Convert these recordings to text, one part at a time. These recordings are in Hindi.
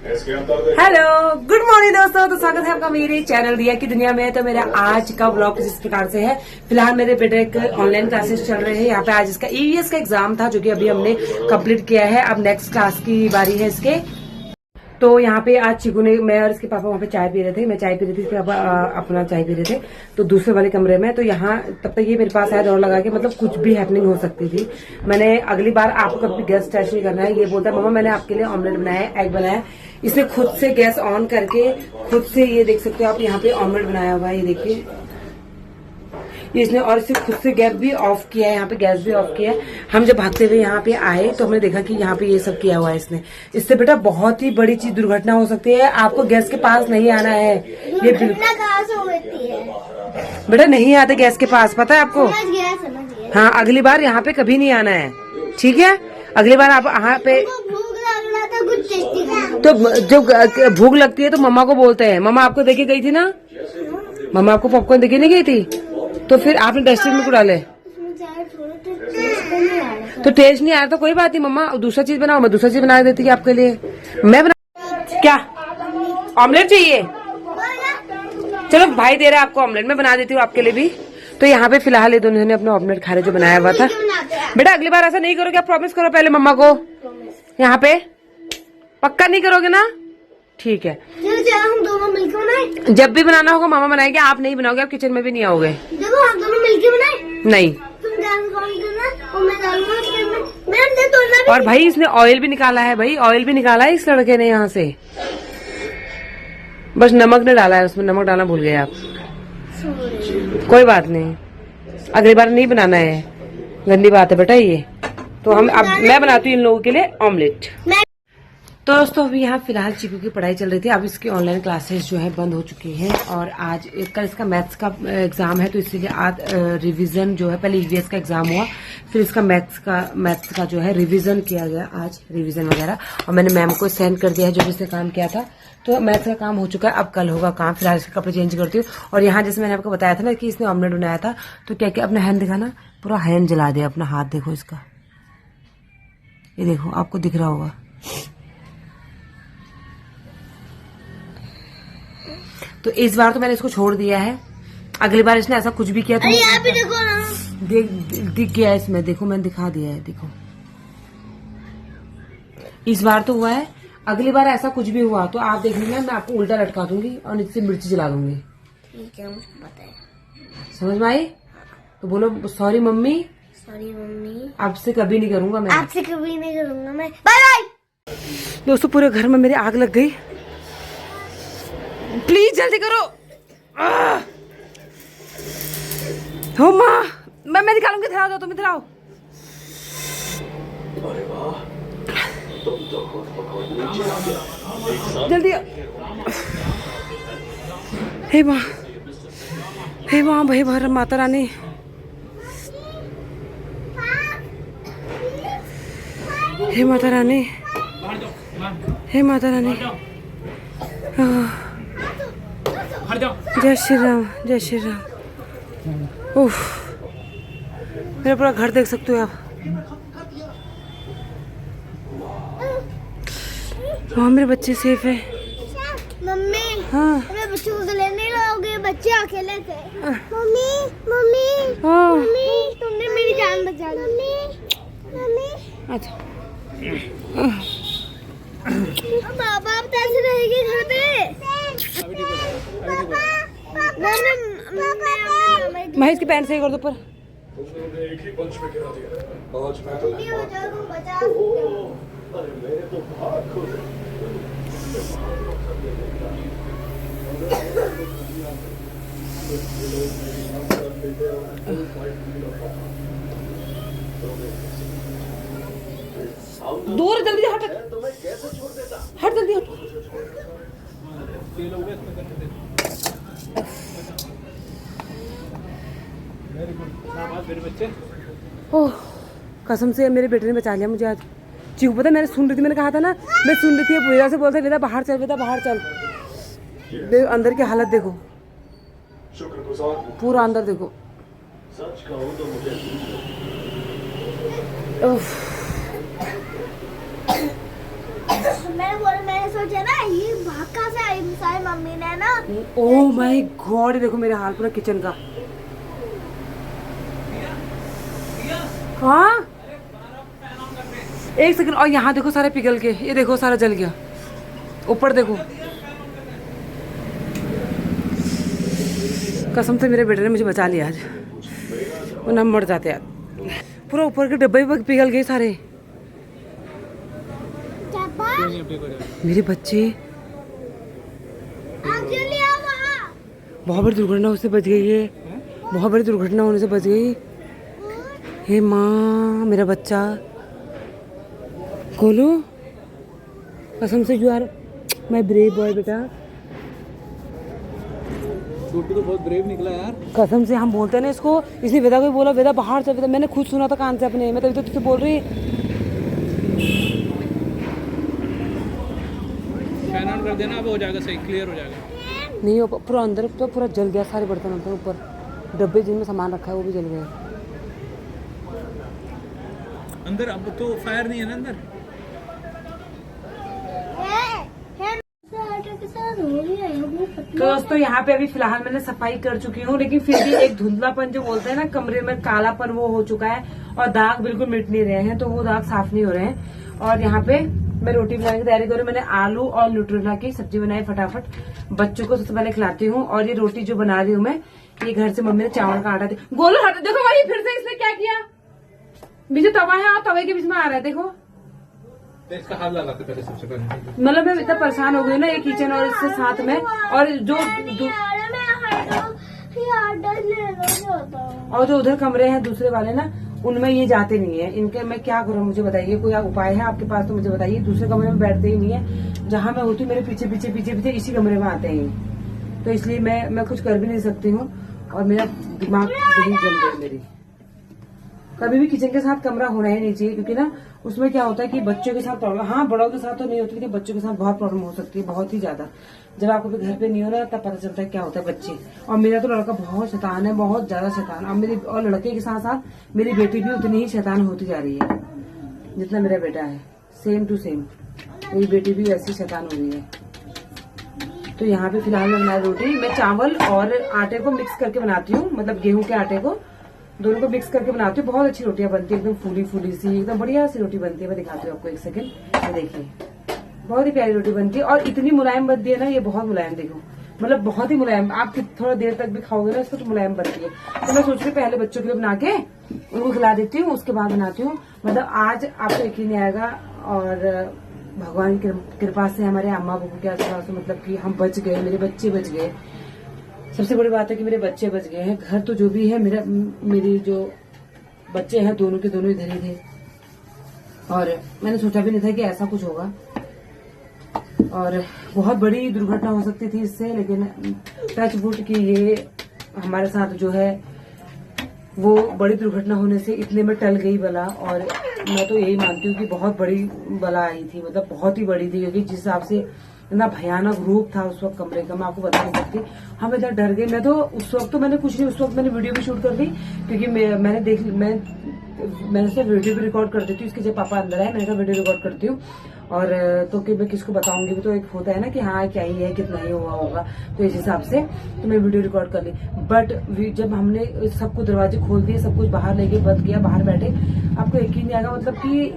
हेलो, गुड मॉर्निंग दोस्तों। तो स्वागत है आपका मेरे चैनल दिया की दुनिया में। तो मेरा आज का ब्लॉग इस प्रकार से है। फिलहाल मेरे बेटे के ऑनलाइन क्लासेस चल रहे हैं। यहाँ पे आज इसका ईवीएस का एग्जाम था, जो कि अभी हमने कंप्लीट किया है। अब नेक्स्ट क्लास की बारी है इसके। तो यहाँ पे आज चिकू ने, मैं और इसके पापा वहाँ पे चाय पी रहे थे। मैं चाय पी रही थी, इसके पापा अपना चाय पी रहे थे तो दूसरे वाले कमरे में। तो यहाँ तब तक ये मेरे पास आया दौड़ लगा के, मतलब कुछ भी हैपनिंग हो सकती थी। मैंने अगली बार आपको कभी गैस टेस्ट नहीं करना है। ये बोलता है मम्मा मैंने आपके लिए ऑमलेट बनाया है, एग बनाया है। इसने खुद से गैस ऑन करके खुद से, ये देख सकते हो आप, यहाँ पे ऑमलेट बनाया हुआ है। ये देखिए, इसने और इसे खुद से गैस भी ऑफ किया है, यहाँ पे गैस भी ऑफ किया है। हम जब भागते हुए यहाँ पे आए तो हमने देखा कि यहाँ पे ये सब किया हुआ है इसने। इससे बेटा बहुत ही बड़ी चीज, दुर्घटना हो सकती है। आपको गैस के पास नहीं आना है। ये बिल्कुल बेटा नहीं आते गैस के पास, पता है आपको। समझ गया। हाँ, अगली बार यहाँ पे कभी नहीं आना है, ठीक है। अगली बार आप यहाँ पे, तो जब भूख लगती है तो मम्मा को बोलते हैं। मम्मा आपको देके गई थी ना, मम्मा आपको पॉपकॉर्न देके नहीं गई थी, तो फिर आपने डस्टबिन में डाले। तो टेस्ट नहीं आया तो कोई बात नहीं मम्मा, दूसरा चीज बनाओ। मैं दूसरा चीज बना देती आपके लिए। मैं बना, क्या ऑमलेट चाहिए? चलो भाई दे रहा है आपको ऑमलेट, मैं बना देती हूँ आपके लिए भी। तो यहाँ पे फिलहाल ये दोनों ने अपना ऑमलेट खा रहे जो बनाया हुआ था। बेटा अगली बार ऐसा नहीं करोगे, आप प्रॉमिस करो पहले मम्मा को। यहाँ पे पक्का नहीं करोगे ना, ठीक है। हम दोनों मिलकर बनाए। जब भी बनाना होगा मामा बनाएंगे, आप नहीं बनाओगे, आप किचन में भी नहीं आओगे। जब हम दोनों मिलकर बनाए नहीं। और भाई इसने ऑयल भी निकाला है, भाई ऑयल भी निकाला है इस लड़के ने यहाँ से। बस नमक ने डाला है उसमें, नमक डालना भूल गए आप। कोई बात नहीं, अगली बार नहीं बनाना है, गंदी बात है बेटा ये। तो हम अब मैं बनाती हूँ इन लोगों के लिए ऑमलेट। तो दोस्तों अभी यहाँ फिलहाल चिकू की पढ़ाई चल रही थी। अब इसकी ऑनलाइन क्लासेस जो है बंद हो चुकी हैं और आज कल इसका मैथ्स का एग्जाम है, तो इसीलिए आज रिवीजन जो है, पहले ईवीएस का एग्जाम हुआ, फिर इसका मैथ्स का जो है रिवीजन किया गया आज, रिवीजन वगैरह। और मैंने मैम को सेंड कर दिया है जो भी इसने काम किया था। तो मैथ्स का काम हो चुका है, अब कल होगा काम। फिलहाल इसके कपड़े चेंज करती हूँ। और यहाँ जैसे मैंने आपको बताया था ना कि इसने ऑमलेट बनाया था, तो क्या क्या अपना हैंड दिखाना, पूरा हैंड जला दिया अपना हाथ। देखो इसका, ये देखो आपको दिख रहा होगा। तो इस बार तो मैंने इसको छोड़ दिया है, अगली बार इसने ऐसा कुछ भी किया तो यहाँ पे देखो ना, दिख गया इसमें। देखो मैंने दिखा दिया है, देखो इस बार तो हुआ है। अगली बार ऐसा कुछ भी हुआ तो आप देख लीजिए, मैं आपको उल्टा लटका दूंगी और नीचे मिर्ची जला दूंगी, ठीक है। मुझे पता है, समझ में आई? तो बोलो सॉरी मम्मी। सॉरी मम्मी, आपसे कभी नहीं करूंगा मैं, आपसे कभी नहीं करूंगा मैं। Bye bye. दोस्तों पूरे घर में मेरी आग लग गई, प्लीज जल्दी करो। हो माँ, मैं निकालूंगी, इधर आओ, तुम इधर आओ। जल्दी। हे माँ, हे माँ, भाई भर माता रानी। हे माता रानी, हे माता रानी। जय श्री राम, जय श्री राम। उफ, मेरा पूरा घर देख सकते हो आप। वहाँ मेरे बच्चे सेफ है। मम्मी, हाँ मेरे बच्चे को तो लेने लाओगे? बच्चे अकेले थे। मम्मी मम्मी मम्मी, तुमने मेरी जान बचा दी। मम्मी मम्मी, अच्छा पापा आप कैसे रहेंगे घर पे? महेश की पैंट सही कर दो पर। तुमने एक ही पंच में गिरा दिया। आज मैं तो बचा अरे मेरे तो भाग खुद। दूर जल्दी हट, तुम्हें कैसे छोड़ देता? हट जल्दी हट। मेरे बच्चे, ओह कसम से मेरे बेटे ने बचा लिया मुझे आज। चीकू पता, मैंने सुन रही थी, मैंने कहा था ना, मैं सुन रही थी, वेदा से बोलते वेदा बाहर चल, वेदा बाहर चल। अंदर की हालत देखो, पूरा अंदर देखो। सच कहूं तो मुझे मैंने सोचा ना मम्मी ने ना। ओह माय गॉड, देखो मेरा हाल पूरा किचन का। हाँ एक सेकंड, और यहाँ देखो सारे पिघल के, ये देखो सारा जल गया। ऊपर देखो, कसम से मेरे बेटे ने मुझे बचा लिया आज, वरना मर जाते यार। पूरा ऊपर के डब्बे भी पिघल गए सारे। मेरे बच्चे, बहुत बड़ी दुर्घटना उससे बच गई है, बहुत बड़ी दुर्घटना होने से बच गई। हे माँ, मेरा बच्चा गोलू, कसम से you are my brave boy बेटा। छोटू तो बहुत ब्रेव निकला यार, कसम से। हम बोलते हैं ना इसको, इसने वेदा को बोला वेदा बाहर चल, वेदा मैंने खुद सुना था कान से अपने, मैं तभी तो तुझसे बोल रही। फैन ऑन कर देना, अब हो जाएगा सही, क्लियर हो जाएगा। नहीं हो पूरा अंदर तो पूरा जल गया, सारे बर्तन अंदर, ऊपर डब्बे जिनमें सामान रखा है वो भी जल गए अंदर। अब तो फायर नहीं है ना अंदर। तो दोस्तों यहाँ पे अभी फिलहाल मैंने सफाई कर चुकी हूँ, लेकिन फिर भी एक धुंधलापन जो बोलते हैं ना कमरे में, कालापन वो हो चुका है और दाग बिल्कुल मिट नहीं रहे हैं, तो वो दाग साफ नहीं हो रहे हैं। और यहाँ पे मैं रोटी बनाने की तैयारी कर रही हूँ। मैंने आलू और न्यूट्रेला की सब्जी बनाई फटाफट, बच्चों को सबसे पहले खिलाती हूँ। और ये रोटी जो बना रही हूँ मैं, ये घर से मम्मी ने चावल का आटा दिया। गोलू हट, देखो वही फिर से इसने क्या किया, बीच तवा है और तवे के बीच में आ रहा है, देखो। इसका हाथ लगा के पहले, सबसे पहले मतलब मैं इतना परेशान हो गई ना ये किचन और इससे साथ में, और जो उधर कमरे हैं दूसरे वाले ना, उनमें ये जाते नहीं है। इनके मैं क्या करूँ, मुझे बताइए, कोई उपाय है आपके पास तो मुझे बताइए। दूसरे कमरे में बैठते ही नहीं है, जहाँ मैं होती हूँ मेरे पीछे पीछे पीछे पीछे इसी कमरे में आते हैं, तो इसलिए मैं कुछ कर भी नहीं सकती हूँ और मेरा दिमाग यही जम गई मेरी। कभी भी किचन के साथ कमरा होना ही नहीं चाहिए, क्योंकि ना उसमें क्या होता है कि बच्चों के साथ प्रॉब्लम, हाँ बड़ों के साथ तो नहीं होती, लेकिन बच्चों के साथ बहुत प्रॉब्लम हो सकती है, बहुत ही ज्यादा। जब आपको घर पे नहीं हो रहा तब पता चलता है क्या होता है बच्चे। और मेरा तो लड़का बहुत शैतान है, बहुत ज्यादा शैतान। और लड़के के साथ साथ मेरी बेटी भी उतनी ही शैतान होती जा रही है जितना मेरा बेटा है, सेम टू सेम। मेरी बेटी भी ऐसी शैतान हो रही है। तो यहाँ पे फिलहाल मैं बना रोटी, मैं चावल और आटे को मिक्स करके बनाती हूँ, मतलब गेहूं के आटे को दोनों को मिक्स करके बनाती हूँ। बहुत अच्छी रोटियां बनती है, एकदम फूली फूली सी, एकदम बढ़िया सी रोटी बनती है। मैं दिखाती हूँ आपको, एक सेकंड। ये देखिए, बहुत ही प्यारी रोटी बनती है और इतनी मुलायम बनती है ना, ये बहुत मुलायम, देखो मतलब बहुत ही मुलायम। आप थोड़ा देर तक भी खाओगे ना इसको तो मुलायम बनती है। तो मैं सोच रही पहले बच्चों के लिए बना के उनको खिला देती हूँ, उसके बाद बनाती हूँ। मतलब आज आपको यकीन नहीं आएगा, और भगवान की कृपा से हमारे अम्मा बाबू के आसपास, मतलब कि हम बच गए, मेरे बच्चे बच गए। सबसे बड़ी बात है कि मेरे बच्चे बच गए हैं। घर तो जो भी है, मेरे जो बच्चे हैं दोनों के दोनों इधर ही थे, और मैंने सोचा भी नहीं था कि ऐसा कुछ होगा। और बहुत बड़ी दुर्घटना हो सकती थी इससे, लेकिन टच वुड की ये हमारे साथ जो है वो बड़ी दुर्घटना होने से इतने में टल गई बला। और मैं तो यही मानती हूँ कि बहुत बड़ी बला आई थी, मतलब बहुत ही बड़ी थी, क्योंकि जिस हिसाब से इतना भयानक रूप था उस वक्त कमरे का, मैं आपको बता नहीं सकती। हम इधर डर गए। मैं तो उस वक्त तो मैंने कुछ नहीं, उस वक्त मैंने वीडियो भी शूट कर ली, क्योंकि मैंने सिर्फ वीडियो भी रिकॉर्ड कर देती हूँ। इसके जब पापा अंदर आए, मैंने कहा वीडियो रिकॉर्ड करती हूँ, और तो कि मैं किसको बताऊंगी, भी तो एक होता है ना कि हाँ क्या ही है, कितना ही हुआ होगा, तो इस हिसाब से तो मैं वीडियो रिकॉर्ड कर ली। बट जब हमने सबको दरवाजे खोल दिए, सब कुछ बाहर लेके बंद किया, बाहर बैठे, आपको यकीन नहीं आएगा, मतलब कि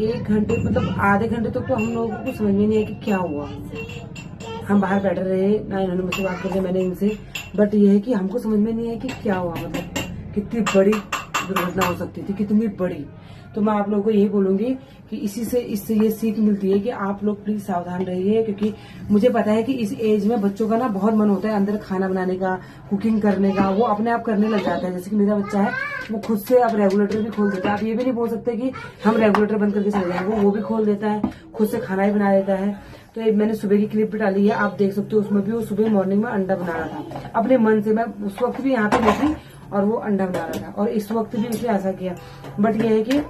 1 घंटे, मतलब आधे घंटे तक तो हम लोगों को समझ में नहीं आया कि क्या हुआ। हम बाहर बैठे रहे ना, इन्होंने मुझसे बात कर ली, मैंने इनसे, बट ये है कि हमको समझ में नहीं आया कि क्या हुआ, मतलब कितनी बड़ी दुर्घटना हो सकती थी, कितनी बड़ी। तो मैं आप लोगों को यही बोलूंगी कि इससे ये सीख मिलती है कि आप लोग प्लीज सावधान रहिए, क्योंकि मुझे पता है कि इस एज में बच्चों का ना बहुत मन होता है अंदर खाना बनाने का, कुकिंग करने का, वो अपने आप करने लग जाता है। जैसे कि मेरा बच्चा है, वो खुद से अब रेगुलेटर भी खोल देता है। आप ये भी नहीं बोल सकते कि हम रेगुलेटर बंद करके चले जाएंगे, वो भी खोल देता है, खुद से खाना भी बना देता है। तो मैंने सुबह की क्लिप भी डाली है, आप देख सकते हो, उसमें भी वो सुबह मॉर्निंग में अंडा बना रहा था अपने मन से। मैं उस वक्त भी यहाँ पे बैठी और वो अंडा बना रहा था, और इस वक्त भी उसने ऐसा किया। बट ये है कि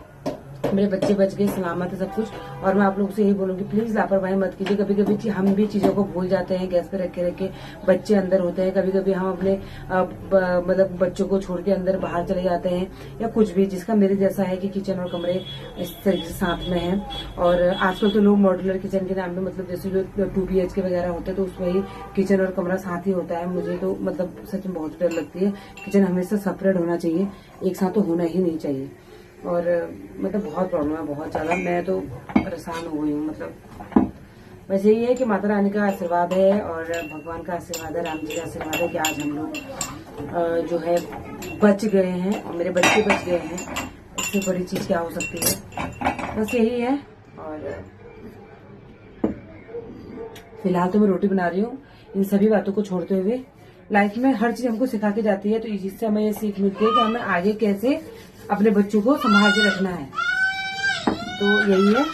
मेरे बच्चे बच गए, सलामत है सब कुछ। और मैं आप लोगों से यही बोलूंगी, प्लीज लापरवाही मत कीजिए। कभी कभी हम भी चीजों को भूल जाते हैं, गैस पे रखे रखे बच्चे अंदर होते हैं। कभी कभी हम अपने मतलब बच्चों को छोड़ के अंदर बाहर चले जाते हैं या कुछ भी, जिसका मेरे जैसा है कि किचन और कमरे इस तरीके से साथ में है। और आजकल तो लोग मॉड्यूलर किचन के नाम पे, मतलब जैसे जो 2 BHK वगैरह होते हैं तो उसमें ही किचन और कमरा साथ ही होता है। मुझे तो मतलब सच में बहुत डर लगती है। किचन हमेशा सेपरेट होना चाहिए, एक साथ तो होना ही नहीं चाहिए। और मतलब बहुत प्रॉब्लम है, बहुत ज्यादा। मैं तो परेशान हो गई हूँ। मतलब बस यही है कि माता रानी का आशीर्वाद है और भगवान का आशीर्वाद है, राम जी का आशीर्वाद है कि आज हम लोग जो है बच गए हैं और मेरे बच्चे बच गए हैं। इससे बड़ी चीज क्या हो सकती है, बस यही है। और फिलहाल तो मैं रोटी बना रही हूँ। इन सभी बातों को छोड़ते हुए लाइफ में हर चीज हमको सिखा के जाती है, तो इससे हमें ये सीख मिलती है कि हमें आगे कैसे अपने बच्चों को संभाल के रखना है। तो यही है।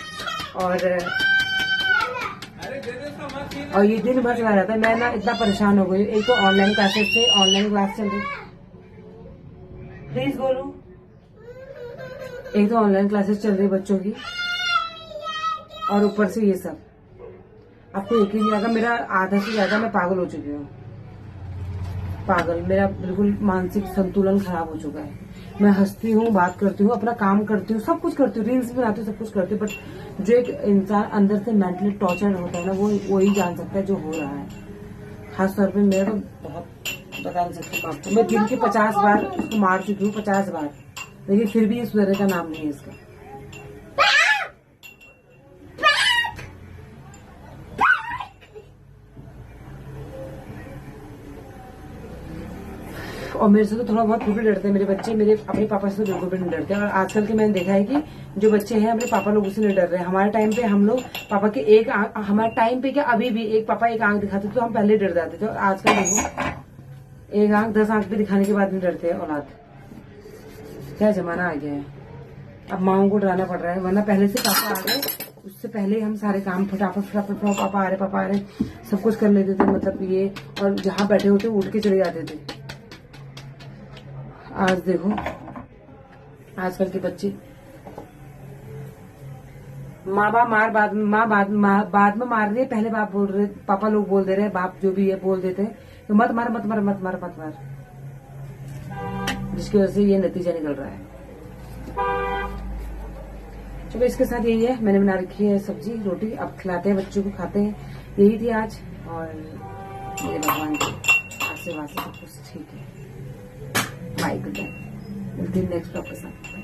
और ये दिन भर चला जाता है। मैं ना इतना परेशान हो गई। एक तो ऑनलाइन क्लासेस से, ऑनलाइन क्लास चल रही, प्लीज बोलो। एक तो ऑनलाइन क्लासेस चल रही बच्चों की, और ऊपर से ये सब। आपको यकीन नहीं आएगा, मेरा आधा से ज्यादा मैं पागल हो चुकी हूँ। पागल, मेरा बिल्कुल मानसिक संतुलन खराब हो चुका है। मैं हंसती हूँ, बात करती हूँ, अपना काम करती हूँ, सब कुछ करती हूँ, रील्स बनाती हूँ, सब कुछ करती हूँ, बट जो एक इंसान अंदर से मेंटली टॉर्चर होता है ना, वो ही जान सकता है जो हो रहा है। खास तौर पे मेरा तो बहुत बता नहीं सकती आपको। मैं दिन के 50 बार उसको मार चुकी हूँ, 50 बार, लेकिन फिर भी ये सुधरने का नाम नहीं है इसका। और मेरे से तो थोड़ा बहुत भी डरते हैं मेरे बच्चे। मेरे अपने पापा से तो बिल्कुल भी नहीं डरते। और आजकल के मैंने देखा है कि जो बच्चे हैं अपने पापा लोगों से नहीं डर रहे। हमारे टाइम पे हम लोग पापा के एक हमारे टाइम पे क्या, अभी भी एक पापा एक आंख दिखाते तो हम पहले डर जाते थे। और आजकल देखो, एक आंख 10 आंख पे दिखाने के बाद नहीं डरते औलाद। क्या जमाना आ गया है। अब माओ को डराना पड़ रहा है, वरना पहले से पापा आ गए, उससे पहले हम सारे काम फटाफट फटाफट पापा आ रहे सब कुछ कर लेते थे। मतलब ये, और जहाँ बैठे होते उठ के चले जाते थे। आज देखो आजकल के बच्चे, माँ बाप मार बाद में मार रही है, पहले बाप बोल रहे, पापा लोग बोल दे रहे, बाप जो भी है बोल देते हैं तो मत मार मत मार मत मार मत मार, जिसकी वजह से ये नतीजा निकल रहा है। चलो इसके साथ यही है, मैंने बना रखी है सब्जी रोटी, अब खिलाते हैं बच्चों को, खाते हैं। यही थी आज, और मेरे भगवान के आशीर्वाद से सब कुछ ठीक है। बाय, गुड नाइट, मिलते हैं नेक्स्ट ब्लॉग के साथ।